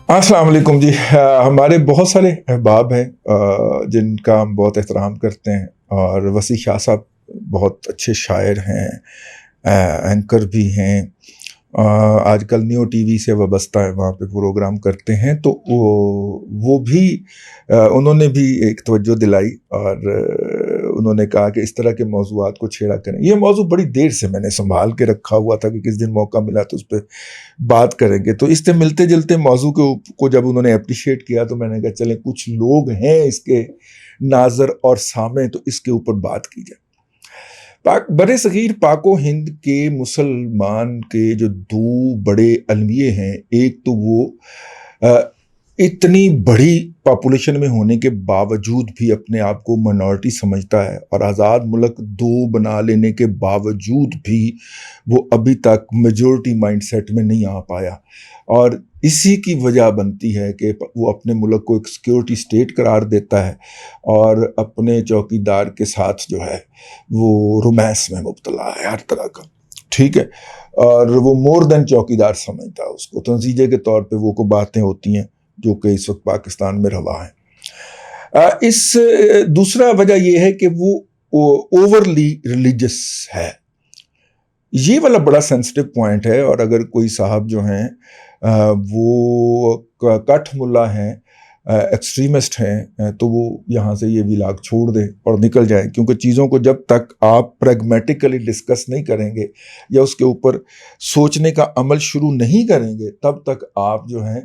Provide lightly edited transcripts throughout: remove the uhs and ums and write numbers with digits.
السلام علیکم جی، ہمارے بہت سارے احباب ہیں جن کا ہم بہت احترام کرتے ہیں، اور وسیع شاہ صاحب بہت اچھے شاعر ہیں، اینکر بھی ہیں، آج کل نیو ٹی وی سے وابستہ ہیں، وہاں پہ پروگرام کرتے ہیں، تو وہ بھی انہوں نے بھی ایک توجہ دلائی، اور انہوں نے کہا کہ اس طرح کے موضوعات کو چھیڑا کریں۔ یہ موضوع بڑی دیر سے میں نے سنبھال کے رکھا ہوا تھا کہ کس دن موقع ملا تو اس پہ بات کریں گے، تو اس سے ملتے جلتے موضوع کو جب انہوں نے اپریشیٹ کیا تو میں نے کہا چلیں کچھ لوگ ہیں اس کے ناظر اور سامع، تو اس کے اوپر بات کی جائے۔ بر صغیر پاک و ہند کے مسلمان کے جو دو بڑے المیے ہیں، ایک تو وہ اتنی بڑی پاپولیشن میں ہونے کے باوجود بھی اپنے آپ کو منورٹی سمجھتا ہے، اور آزاد ملک دو بنا لینے کے باوجود بھی وہ ابھی تک میجورٹی مائنڈ سیٹ میں نہیں آ پایا، اور اسی کی وجہ بنتی ہے کہ وہ اپنے ملک کو ایک سیکیورٹی سٹیٹ قرار دیتا ہے، اور اپنے چوکی دار کے ساتھ جو ہے وہ رومانس میں مبتلا ہے ہر طرح کا، ٹھیک ہے، اور وہ مور دین چوکی دار سمجھتا ہے اس کو، تو نتیجے کے طور پہ وہ کو باتیں ہوتی ہیں جو کہ اس وقت پاکستان میں روا ہیں۔ اس دوسرا وجہ یہ ہے کہ وہ اوورلی ریلیجس ہے، یہ والا بڑا سینسٹیو پوائنٹ ہے، اور اگر کوئی صاحب جو ہیں وہ کٹ ملا ہیں، ایکسٹریمسٹ ہیں، تو وہ یہاں سے یہ ویلاگ چھوڑ دیں اور نکل جائیں، کیونکہ چیزوں کو جب تک آپ پریگمیٹیکلی ڈسکس نہیں کریں گے یا اس کے اوپر سوچنے کا عمل شروع نہیں کریں گے، تب تک آپ جو ہیں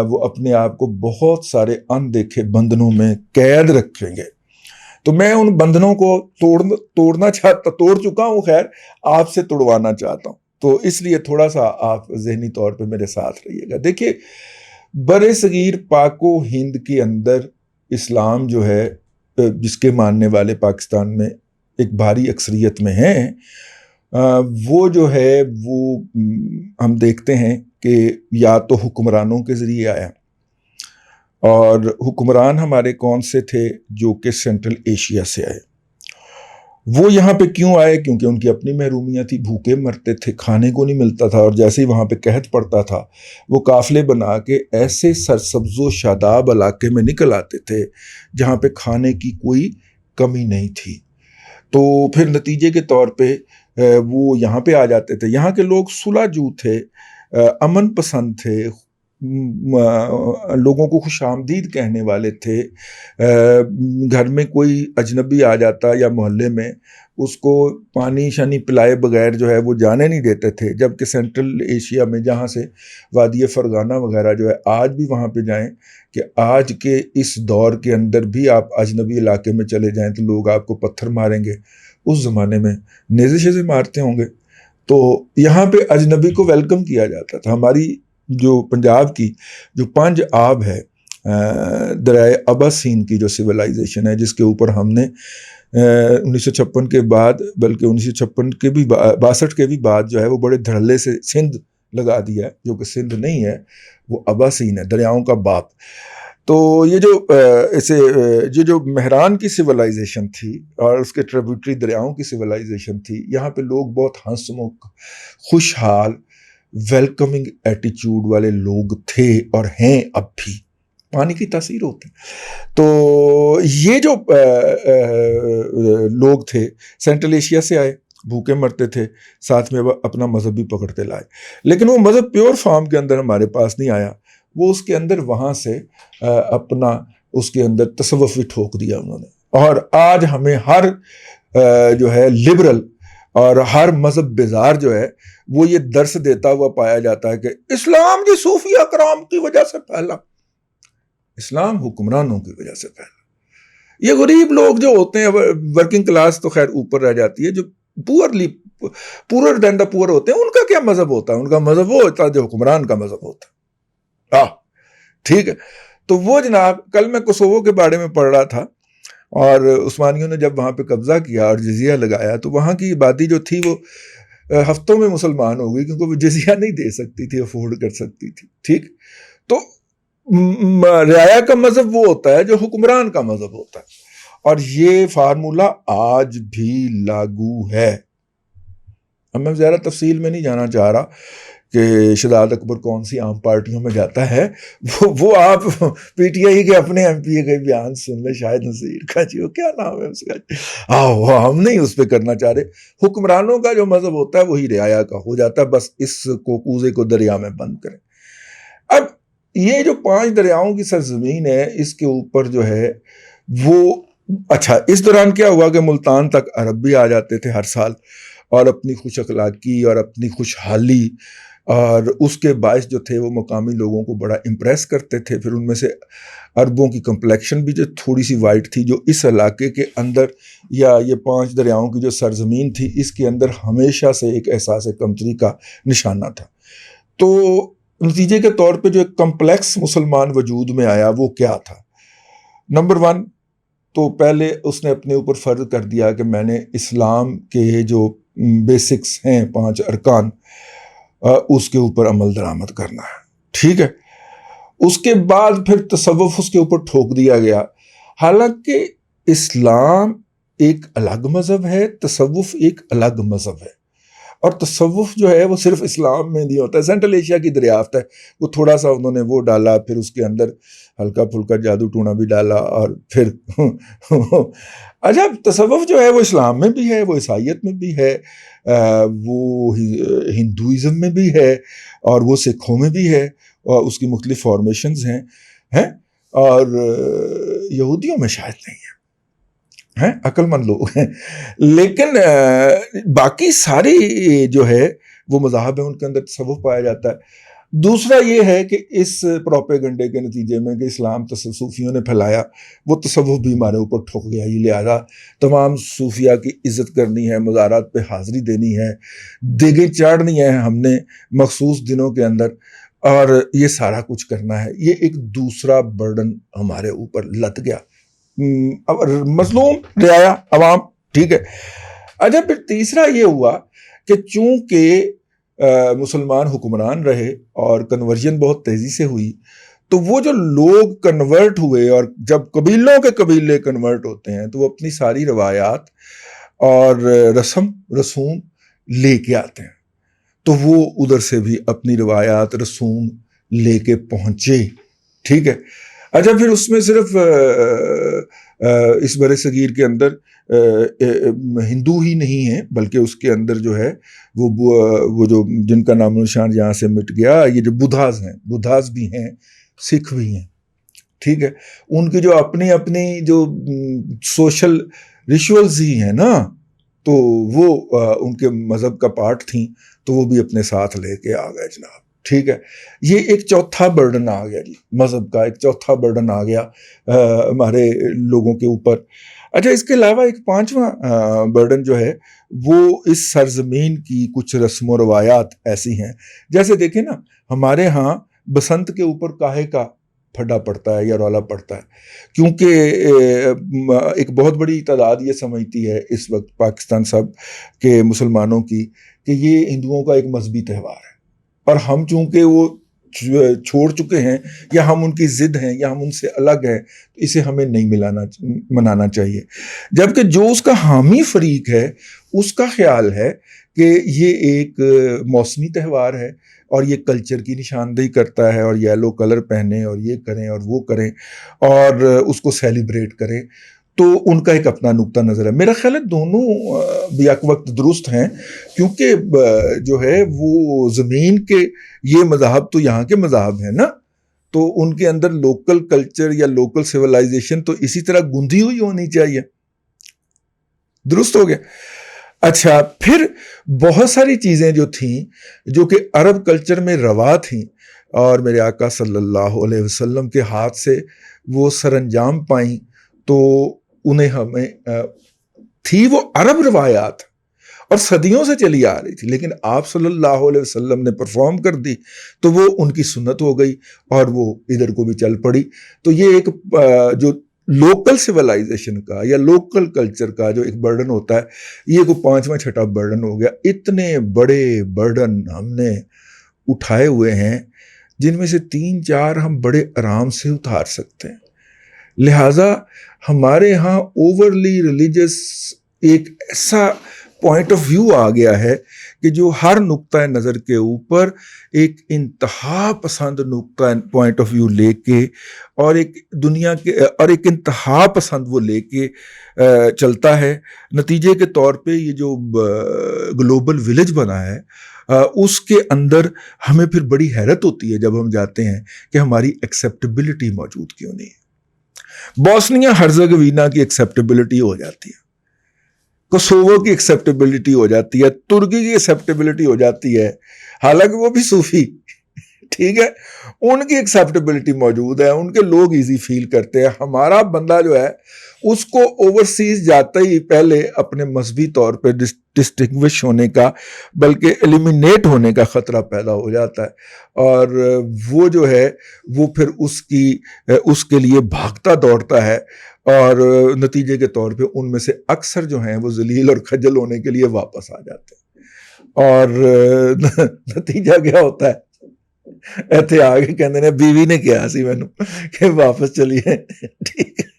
وہ اپنے آپ کو بہت سارے اندیکھے بندھنوں میں قید رکھیں گے۔ تو میں ان بندھنوں کو توڑ چکا ہوں، خیر آپ سے توڑوانا چاہتا ہوں، تو اس لیے تھوڑا سا آپ ذہنی طور پہ میرے ساتھ رہیے گا۔ دیکھیے، بر صغیر پاک و ہند کے اندر اسلام جو ہے، جس کے ماننے والے پاکستان میں ایک بھاری اکثریت میں ہیں، وہ جو ہے وہ ہم دیکھتے ہیں کہ یا تو حکمرانوں کے ذریعے آیا، اور حکمران ہمارے کون سے تھے؟ جو کہ سینٹرل ایشیا سے آئے۔ وہ یہاں پہ کیوں آئے؟ کیونکہ ان کی اپنی محرومیاں تھی، بھوکے مرتے تھے، کھانے کو نہیں ملتا تھا، اور جیسے ہی وہاں پہ قحط پڑتا تھا وہ قافلے بنا کے ایسے سرسبز و شاداب علاقے میں نکل آتے تھے جہاں پہ کھانے کی کوئی کمی نہیں تھی، تو پھر نتیجے کے طور پہ وہ یہاں پہ آ جاتے تھے۔ یہاں کے لوگ صلح جو تھے، امن پسند تھے، لوگوں کو خوش آمدید کہنے والے تھے، گھر میں کوئی اجنبی آ جاتا یا محلے میں اس کو پانی شانی پلائے بغیر جو ہے وہ جانے نہیں دیتے تھے، جبکہ سینٹرل ایشیا میں جہاں سے وادی فرغانہ وغیرہ جو ہے، آج بھی وہاں پہ جائیں کہ آج کے اس دور کے اندر بھی آپ اجنبی علاقے میں چلے جائیں تو لوگ آپ کو پتھر ماریں گے، اس زمانے میں نیزے شیزے مارتے ہوں گے، تو یہاں پہ اجنبی کو ویلکم کیا جاتا تھا۔ ہماری جو پنجاب کی جو پنج آب ہے، دریائے ابا سین کی جو سویلائزیشن ہے، جس کے اوپر ہم نے 1956 کے بعد، بلکہ 1956 کے بھی 62 کے بھی بعد جو ہے وہ بڑے دھڑلے سے سندھ لگا دیا ہے، جو کہ سندھ نہیں ہے، وہ ابا سین ہے، دریاؤں کا باپ۔ تو یہ جو مہران کی سویلائزیشن تھی اور اس کے ٹریبیوٹری دریاؤں کی سویلائزیشن تھی، یہاں پہ لوگ بہت ہنسمکھ، خوشحال، ویلکمنگ ایٹیچیوڈ والے لوگ تھے اور ہیں اب بھی، پانی کی تاثیر ہوتی۔ تو یہ جو لوگ تھے سینٹرل ایشیا سے آئے، بھوکے مرتے تھے، ساتھ میں اپنا مذہب بھی پکڑتے لائے، لیکن وہ مذہب پیور فارم کے اندر ہمارے پاس نہیں آیا، وہ اس کے اندر وہاں سے اپنا اس کے اندر تصوف بھی ٹھوک دیا انہوں نے، اور آج ہمیں ہر جو ہے لبرل اور ہر مذہب بیزار جو ہے وہ یہ درس دیتا ہوا پایا جاتا ہے کہ اسلام جی صوفیہ کرام کی وجہ سے پھیلا، اسلام حکمرانوں کی وجہ سے پھیلا۔ یہ غریب لوگ جو ہوتے ہیں، ورکنگ کلاس تو خیر اوپر رہ جاتی ہے، جو پورر دین دا پور ہوتے ہیں، ان کا کیا مذہب ہوتا ہے؟ ان کا مذہب وہ ہوتا ہے جو حکمران کا مذہب ہوتا ہے، ٹھیک ہے۔ تو وہ جناب، کل میں کوسوو کے بارے میں پڑھ رہا تھا، اور عثمانیوں نے جب وہاں پہ قبضہ کیا اور جزیہ لگایا تو وہاں کی آبادی جو تھی وہ ہفتوں میں مسلمان ہو گئی، کیونکہ وہ جزیہ نہیں دے سکتی تھی، افورڈ کر سکتی تھی، ٹھیک۔ تو رعایا کا مذہب وہ ہوتا ہے جو حکمران کا مذہب ہوتا ہے، اور یہ فارمولا آج بھی لاگو ہے۔ اب میں زیادہ تفصیل میں نہیں جانا چاہ رہا کہ شہزاد اکبر کون سی عام پارٹیوں میں جاتا ہے، وہ آپ پی ٹی آئی کے اپنے ایم پی اے کے بیان سن لیں، شاہد نذیر کا جی، وہ کیا نام ہے اس کا، ہم نہیں اس پہ کرنا چاہ رہے۔ حکمرانوں کا جو مذہب ہوتا ہے وہی رعایا کا ہو جاتا ہے، بس اس کو کوزے کو دریا میں بند کریں۔ اب یہ جو 5 دریاؤں کی سرزمین ہے، اس کے اوپر جو ہے وہ، اچھا اس دوران کیا ہوا کہ ملتان تک عرب بھی آ جاتے تھے ہر سال، اور اپنی خوش اخلاقی اور اپنی خوشحالی اور اس کے باعث جو تھے وہ مقامی لوگوں کو بڑا امپریس کرتے تھے۔ پھر ان میں سے عربوں کی کمپلیکشن بھی جو تھوڑی سی وائٹ تھی، جو اس علاقے کے اندر یا یہ 5 دریاؤں کی جو سرزمین تھی اس کے اندر ہمیشہ سے ایک احساس کمتری کا نشانہ تھا۔ تو نتیجے کے طور پہ جو ایک کمپلیکس مسلمان وجود میں آیا وہ کیا تھا؟ نمبر 1 تو پہلے اس نے اپنے اوپر فرض کر دیا کہ میں نے اسلام کے جو بیسکس ہیں 5 ارکان، اس کے اوپر عمل درآمد کرنا ہے، ٹھیک ہے۔ اس کے بعد پھر تصوف اس کے اوپر ٹھوک دیا گیا، حالانکہ اسلام ایک الگ مذہب ہے، تصوف ایک الگ مذہب ہے، اور تصوف جو ہے وہ صرف اسلام میں نہیں ہوتا ہے، سینٹرل ایشیا کی دریافت ہے، وہ تھوڑا سا انہوں نے وہ ڈالا، پھر اس کے اندر ہلکا پھلکا جادو ٹونا بھی ڈالا، اور پھر اچھا تصوف جو ہے وہ اسلام میں بھی ہے، وہ عیسائیت میں بھی ہے، وہ ہندوازم میں بھی ہے، اور وہ سکھوں میں بھی ہے، اور اس کی مختلف فارمیشنز ہیں، اور یہودیوں میں شاید نہیں ہے، عقل مند لوگ ہیں، لیکن باقی ساری جو ہے وہ مذاہب ہیں ان کے اندر تصوف پایا جاتا ہے۔ دوسرا یہ ہے کہ اس پروپیگنڈے کے نتیجے میں کہ اسلام صوفیوں نے پھیلایا، وہ تصوف بھی ہمارے اوپر ٹھک گیا، یہ لہٰذا تمام صوفیہ کی عزت کرنی ہے، مزارات پہ حاضری دینی ہے، دیگیں چاڑنی ہے ہم نے مخصوص دنوں کے اندر، اور یہ سارا کچھ کرنا ہے۔ یہ ایک دوسرا برڈن ہمارے اوپر لد گیا، مظلوم رعایا عوام، ٹھیک ہے۔ اچھا پھر تیسرا یہ ہوا کہ چونکہ مسلمان حکمران رہے اور کنورژن بہت تیزی سے ہوئی، تو وہ جو لوگ کنورٹ ہوئے، اور جب قبیلوں کے قبیلے کنورٹ ہوتے ہیں تو وہ اپنی ساری روایات اور رسم رسوم لے کے آتے ہیں، تو وہ ادھر سے بھی اپنی روایات رسوم لے کے پہنچے، ٹھیک ہے۔ اچھا پھر اس میں صرف اس برِ صغیر کے اندر ہندو ہی نہیں ہیں، بلکہ اس کے اندر جو ہے وہ جو جن کا نام و نشان یہاں سے مٹ گیا، یہ جو بدھاز ہیں، بدھاز بھی ہیں، سکھ بھی ہیں، ٹھیک ہے۔ ان کی جو اپنی جو سوشل ریچولز ہی ہیں نا، تو وہ ان کے مذہب کا پارٹ تھیں، تو وہ بھی اپنے ساتھ لے کے آ گئے جناب، ٹھیک ہے۔ یہ ایک چوتھا برڈن آ گیا جی، مذہب کا ایک چوتھا برڈن آ گیا ہمارے لوگوں کے اوپر۔ اچھا اس کے علاوہ ایک 5واں برڈن جو ہے وہ اس سرزمین کی کچھ رسم و روایات ایسی ہیں، جیسے دیکھیں نا ہمارے ہاں بسنت کے اوپر کاہے کا پھڈا پڑتا ہے یا رولا پڑتا ہے، کیونکہ ایک بہت بڑی تعداد یہ سمجھتی ہے اس وقت پاکستان سب کے مسلمانوں کی کہ یہ ہندوؤں کا ایک مذہبی تہوار ہے، اور ہم چونکہ وہ چھوڑ چکے ہیں یا ہم ان کی ضد ہیں یا ہم ان سے الگ ہیں، تو اسے ہمیں نہیں منانا چاہیے، جبکہ جو اس کا حامی فریق ہے اس کا خیال ہے کہ یہ ایک موسمی تہوار ہے اور یہ کلچر کی نشاندہی کرتا ہے، اور یلو کلر پہنیں اور یہ کریں اور وہ کریں اور اس کو سیلیبریٹ کریں، تو ان کا ایک اپنا نقطہ نظر ہے۔ میرا خیال ہے دونوں بیک وقت درست ہیں، کیونکہ جو ہے وہ زمین کے یہ مذاہب تو یہاں کے مذاہب ہیں نا، تو ان کے اندر لوکل کلچر یا لوکل سیولائزیشن تو اسی طرح گندھی ہوئی ہونی چاہیے، درست ہو گیا۔ اچھا پھر بہت ساری چیزیں جو تھیں جو کہ عرب کلچر میں روا تھیں اور میرے آقا صلی اللہ علیہ وسلم کے ہاتھ سے وہ سر انجام پائیں، تو انہیں ہمیں تھی وہ عرب روایات اور صدیوں سے چلی آ رہی تھی، لیکن آپ صلی اللہ علیہ وسلم نے پرفارم کر دی تو وہ ان کی سنت ہو گئی اور وہ ادھر کو بھی چل پڑی۔ تو یہ ایک جو لوکل سیولائزیشن کا یا لوکل کلچر کا جو ایک برڈن ہوتا ہے، یہ کو 5واں چھٹا برڈن ہو گیا۔ اتنے بڑے برڈن ہم نے اٹھائے ہوئے ہیں جن میں سے 3-4 ہم بڑے آرام سے اتار سکتے ہیں، لہٰذا ہمارے ہاں اوورلی ریلیجس ایک ایسا پوائنٹ آف ویو آ گیا ہے کہ جو ہر نقطۂ نظر کے اوپر ایک انتہا پسند نقطہ پوائنٹ آف ویو لے کے اور ایک دنیا کے اور ایک انتہا پسند وہ لے کے چلتا ہے. نتیجے کے طور پہ یہ جو گلوبل ولیج بنا ہے اس کے اندر ہمیں پھر بڑی حیرت ہوتی ہے جب ہم جاتے ہیں کہ ہماری ایکسیپٹیبلٹی موجود کیوں نہیں ہے. بوسنیا ہرزیگوینا کی ایکسیپٹیبلٹی ہو جاتی ہے, کوسوو کی ایکسیپٹیبلٹی ہو جاتی ہے, ترکی کی ایکسیپٹیبلٹی ہو جاتی ہے, حالانکہ وہ بھی صوفی, ٹھیک ہے, ان کی ایکسیپٹیبلٹی موجود ہے, ان کے لوگ ایزی فیل کرتے ہیں. ہمارا بندہ جو ہے اس کو اوورسیز جاتا ہی پہلے اپنے مذہبی طور پہ ڈسٹنگوش ہونے کا بلکہ ایلیمینیٹ ہونے کا خطرہ پیدا ہو جاتا ہے, اور وہ جو ہے وہ پھر اس کے لیے بھاگتا دوڑتا ہے, اور نتیجے کے طور پہ ان میں سے اکثر جو ہیں وہ ذلیل اور خجل ہونے کے لیے واپس آ جاتے ہیں. اور نتیجہ کیا ہوتا ہے, ایتھے آگے کہندے نے بیوی نے کیا سی مینوں کہ واپس چلیے, ٹھیک ہے.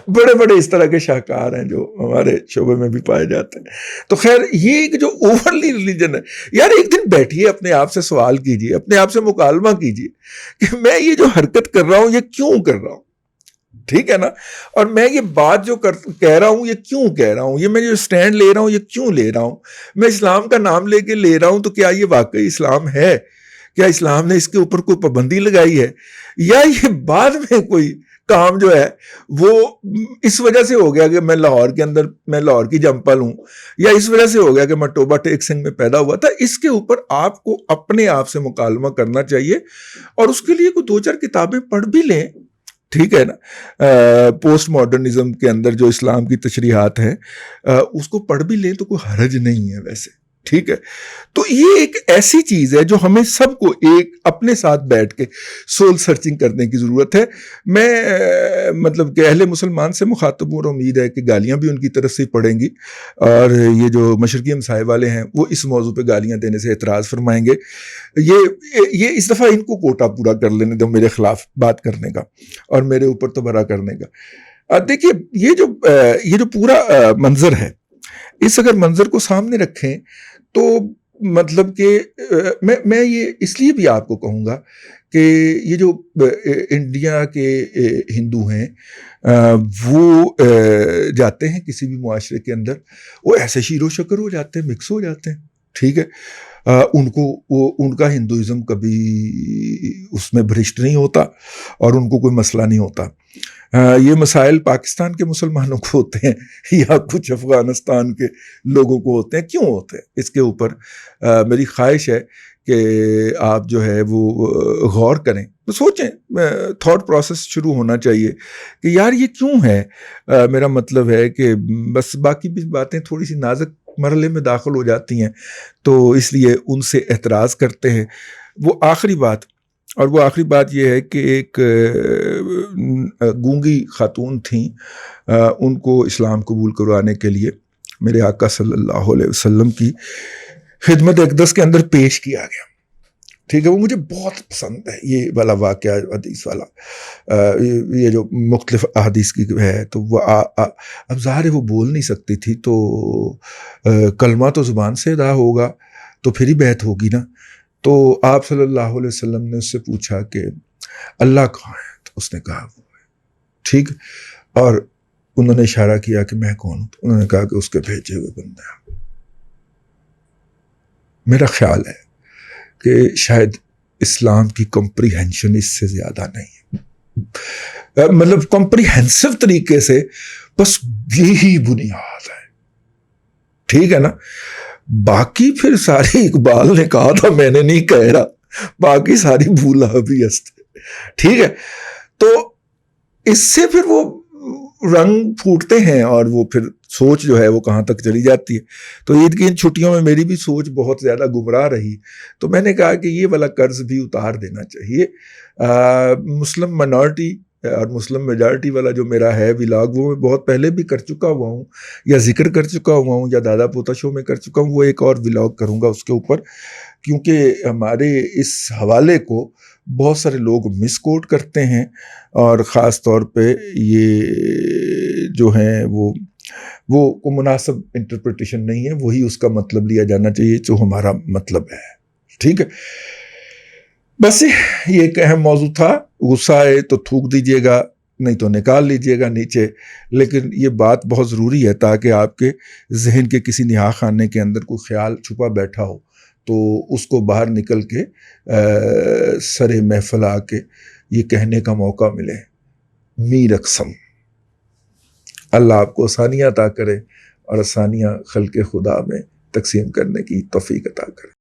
بڑے بڑے اس طرح کے شاہکار ہیں جو ہمارے شعبے میں بھی پائے جاتے ہیں. تو خیر یہ ایک جو اوورلی ریلیجن ہے, یار ایک دن بیٹھیے اپنے آپ سے سوال کیجئے, اپنے آپ سے مکالمہ کیجئے کہ میں یہ جو حرکت کر رہا ہوں یہ کیوں کر رہا ہوں, ٹھیک ہے نا, اور میں یہ بات جو کہہ رہا ہوں یہ کیوں کہہ رہا ہوں, یہ میں جو سٹینڈ لے رہا ہوں یہ کیوں لے رہا ہوں, میں اسلام کا نام لے کے لے رہا ہوں تو کیا یہ واقعی اسلام ہے, کیا اسلام نے اس کے اوپر کوئی پابندی لگائی ہے, یا یہ بعد میں کوئی کام جو ہے وہ اس وجہ سے ہو گیا کہ میں لاہور کی جمپل ہوں, یا اس وجہ سے ہو گیا کہ میں ٹوبہ ٹیک سنگھ میں پیدا ہوا تھا. اس کے اوپر آپ کو اپنے آپ سے مکالمہ کرنا چاہیے, اور اس کے لیے کوئی 2-4 کتابیں پڑھ بھی لیں, ٹھیک ہے نا. پوسٹ ماڈرنزم کے اندر جو اسلام کی تشریحات ہیں اس کو پڑھ بھی لیں تو کوئی حرج نہیں ہے ویسے, ٹھیک ہے. تو یہ ایک ایسی چیز ہے جو ہمیں سب کو ایک اپنے ساتھ بیٹھ کے سول سرچنگ کرنے کی ضرورت ہے. میں مطلب کہ اہل مسلمان سے مخاطب ہوں اور امید ہے کہ گالیاں بھی ان کی طرف سے پڑیں گی, اور یہ جو مشرقی ہمسائے والے ہیں وہ اس موضوع پہ گالیاں دینے سے اعتراض فرمائیں گے. یہ اس دفعہ ان کو کوٹا پورا کر لینے دو میرے خلاف بات کرنے کا اور میرے اوپر تبرہ کرنے کا. دیکھیے یہ جو پورا منظر ہے, اس اگر منظر کو سامنے رکھیں تو مطلب کہ میں یہ اس لیے بھی آپ کو کہوں گا کہ یہ جو انڈیا کے ہندو ہیں وہ جاتے ہیں کسی بھی معاشرے کے اندر, وہ ایسے شیر و شکر ہو جاتے ہیں, مکس ہو جاتے ہیں, ٹھیک ہے. ان کا ہندوازم کبھی اس میں بھرشٹ نہیں ہوتا اور ان کو کوئی مسئلہ نہیں ہوتا. یہ مسائل پاکستان کے مسلمانوں کو ہوتے ہیں یا کچھ افغانستان کے لوگوں کو ہوتے ہیں. کیوں ہوتے ہیں اس کے اوپر میری خواہش ہے کہ آپ جو ہے وہ غور کریں, سوچیں, تھاٹ پروسیس شروع ہونا چاہیے کہ یار یہ کیوں ہے. میرا مطلب ہے کہ بس باقی بھی باتیں تھوڑی سی نازک مرحلے میں داخل ہو جاتی ہیں تو اس لیے ان سے اعتراض کرتے ہیں. وہ آخری بات یہ ہے کہ ایک گونگی خاتون تھیں, ان کو اسلام قبول کروانے کے لیے میرے آقا صلی اللہ علیہ وسلم کی خدمت اقدس کے اندر پیش کیا گیا, ٹھیک ہے. وہ مجھے بہت پسند ہے یہ والا واقعہ, حدیث والا, یہ جو مختلف احادیث کی ہے. تو وہ اب ظاہر ہے وہ بول نہیں سکتی تھی, تو کلمہ تو زبان سے ادا ہوگا تو پھر ہی بیعت ہوگی نا. تو آپ صلی اللہ علیہ وسلم نے اس سے پوچھا کہ اللہ کہاں ہے, تو اس نے کہا وہ ہے, ٹھیک. اور انہوں نے اشارہ کیا کہ میں کون ہوں, تو انہوں نے کہا کہ اس کے بھیجے ہوئے بندے ہیں. میرا خیال ہے کہ شاید اسلام کی کمپریہنشن اس سے زیادہ نہیں ہے, مطلب کمپریہنسو طریقے سے بس یہی بنیاد ہے, ٹھیک ہے نا. باقی پھر ساری اقبال نے کہا تھا, میں نے نہیں کہہ رہا, باقی ساری بھولا بھی است, ٹھیک ہے. تو اس سے پھر وہ رنگ پھوٹتے ہیں اور وہ پھر سوچ جو ہے وہ کہاں تک چلی جاتی ہے. تو عید کی ان چھٹیوں میں میری بھی سوچ بہت زیادہ گمراہ رہی, تو میں نے کہا کہ یہ والا قرض بھی اتار دینا چاہیے. مسلم منارٹی اور مسلم میجارٹی والا جو میرا ہے ولاگ, وہ میں بہت پہلے بھی کر چکا ہوا ہوں, یا ذکر کر چکا ہوا ہوں, یا دادا پوتا شو میں کر چکا ہوں. وہ ایک اور ولاگ کروں گا اس کے اوپر, کیونکہ ہمارے اس حوالے کو بہت سارے لوگ مس کوٹ کرتے ہیں, اور خاص طور پہ یہ جو ہیں وہ وہ کوئی مناسب انٹرپریٹیشن نہیں ہے، وہی اس کا مطلب لیا جانا چاہیے جو ہمارا مطلب ہے. ٹھیک ہے، بس یہ ایک اہم موضوع تھا. غصہ آئے تو تھوک دیجیے گا، نہیں تو نکال لیجیے گا نیچے، لیکن یہ بات بہت ضروری ہے تاکہ آپ کے ذہن کے کسی نہا خانے کے اندر کوئی خیال چھپا بیٹھا ہو تو اس کو باہر نکل کے سر محفل آ کے یہ کہنے کا موقع ملے، میر اقسم. اللہ آپ کو آسانیاں عطا کرے اور آسانیاں خلق خدا میں تقسیم کرنے کی توفیق عطا کرے.